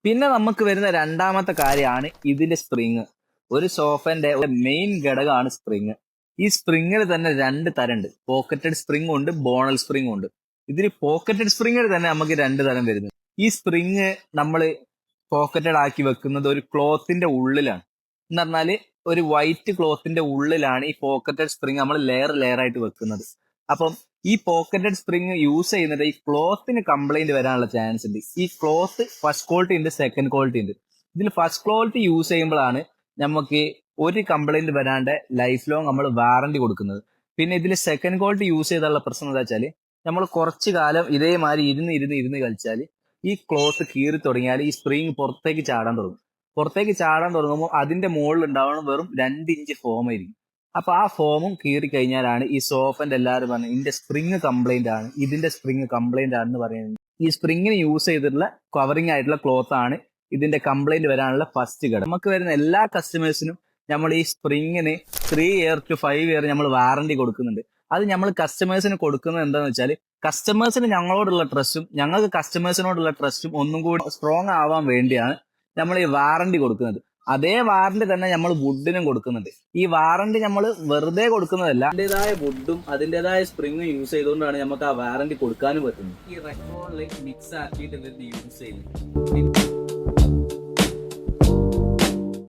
പിന്നെ നമുക്ക് വരുന്ന രണ്ടാമത്തെ കാര്യമാണ് ഇതിന്റെ സ്പ്രിങ്. ഒരു സോഫന്റെ മെയിൻ ഘടകമാണ് സ്പ്രിങ്. ഈ സ്പ്രിങ്ങിൽ തന്നെ രണ്ട് തരമുണ്ട്. പോക്കറ്റഡ് സ്പ്രിങ് ഉണ്ട്, ബോണൽ സ്പ്രിങ് ഉണ്ട്. ഇതിൽ പോക്കറ്റഡ് സ്പ്രിങ്ങിൽ തന്നെ നമുക്ക് രണ്ട് തരം വരുന്നത്. ഈ സ്പ്രിങ് നമ്മൾ പോക്കറ്റഡ് ആക്കി വെക്കുന്നത് ഒരു ക്ലോത്തിന്റെ ഉള്ളിലാണ്. എന്ന് പറഞ്ഞാല് ഒരു വൈറ്റ് ക്ലോത്തിന്റെ ഉള്ളിലാണ് ഈ പോക്കറ്റഡ് സ്പ്രിങ് നമ്മൾ ലെയർ ലെയർ ആയിട്ട് വെക്കുന്നത്. അപ്പം ഈ പോക്കറ്റഡ് സ്പ്രിങ് യൂസ് ചെയ്യുന്നത് ഈ ക്ലോത്തിന് കംപ്ലൈന്റ് വരാനുള്ള ചാൻസ് ഉണ്ട്. ഈ ക്ലോത്ത് ഫസ്റ്റ് ക്വാളിറ്റി ഉണ്ട്, സെക്കൻഡ് ക്വാളിറ്റി ഉണ്ട്. ഇതിൽ ഫസ്റ്റ് ക്വാളിറ്റി യൂസ് ചെയ്യുമ്പോഴാണ് നമുക്ക് ഒരു കംപ്ലൈന്റ് വരാണ്ട് ലൈഫ് ലോങ് നമ്മൾ വാറണ്ടി കൊടുക്കുന്നത്. പിന്നെ ഇതിൽ സെക്കൻഡ് ക്വാളിറ്റി യൂസ് ചെയ്താലുള്ള പ്രശ്നം എന്താ വെച്ചാൽ നമ്മൾ കുറച്ചു കാലം ഇതേമാതിരി ഇരുന്ന് കളിച്ചാൽ ഈ ക്ലോത്ത് കീറി തുടങ്ങിയാൽ ഈ സ്പ്രിങ് പുറത്തേക്ക് ചാടാൻ തുടങ്ങും. പുറത്തേക്ക് ചാടാൻ തുടങ്ങുമ്പോൾ അതിന്റെ മുകളിൽ ഉണ്ടാവണം വെറും 2 ഇഞ്ച് ഫോം ആയിരിക്കും. അപ്പൊ ആ ഫോമും കീറി കഴിഞ്ഞാലാണ് ഈ സോഫന്റെ എല്ലാവരും പറഞ്ഞത് ഇതിന്റെ സ്പ്രിങ് കംപ്ലൈന്റ് ആണ്, ഇതിന്റെ സ്പ്രിങ് കംപ്ലൈന്റ് ആണെന്ന് പറയുന്നത്. ഈ സ്പ്രിങ്ങിന് യൂസ് ചെയ്തിട്ടുള്ള കവറിംഗ് ആയിട്ടുള്ള ക്ലോത്ത് ആണ് ഇതിന്റെ കംപ്ലൈന്റ് വരാനുള്ള ഫസ്റ്റ് ഘടകം. നമുക്ക് വരുന്ന എല്ലാ കസ്റ്റമേഴ്സിനും നമ്മൾ ഈ സ്പ്രിങ്ങിന് 3 ഇയർ to 5 ഇയർ നമ്മൾ വാറണ്ടി കൊടുക്കുന്നുണ്ട്. അത് നമ്മൾ കസ്റ്റമേഴ്സിന് കൊടുക്കുന്നത് എന്താണെന്ന് വെച്ചാൽ കസ്റ്റമേഴ്സിന് ഞങ്ങളോടുള്ള ട്രസ്റ്റും ഞങ്ങൾക്ക് കസ്റ്റമേഴ്സിനോടുള്ള ട്രസ്റ്റും ഒന്നും കൂടി സ്ട്രോങ് ആവാൻ വേണ്ടിയാണ് നമ്മൾ ഈ വാറണ്ടി കൊടുക്കുന്നത്. അതേ വാറണ്ടി തന്നെ നമ്മൾ വുഡിനും കൊടുക്കുന്നുണ്ട്. ഈ വാറണ്ടി നമ്മൾ വെറുതെ കൊടുക്കുന്നതല്ല, അതിൻ്റെതായ വുഡും അതിൻ്റെതായ സ്പ്രിങ്ങും യൂസ് ചെയ്തുകൊണ്ടാണ് നമുക്ക് ആ വാറണ്ടി കൊടുക്കാനും പറ്റുന്നത്. ഈ റെക്കോർഡിൽ മിക്സ് ആക്കിയിട്ട് യൂസ് ചെയ്യുന്നത്.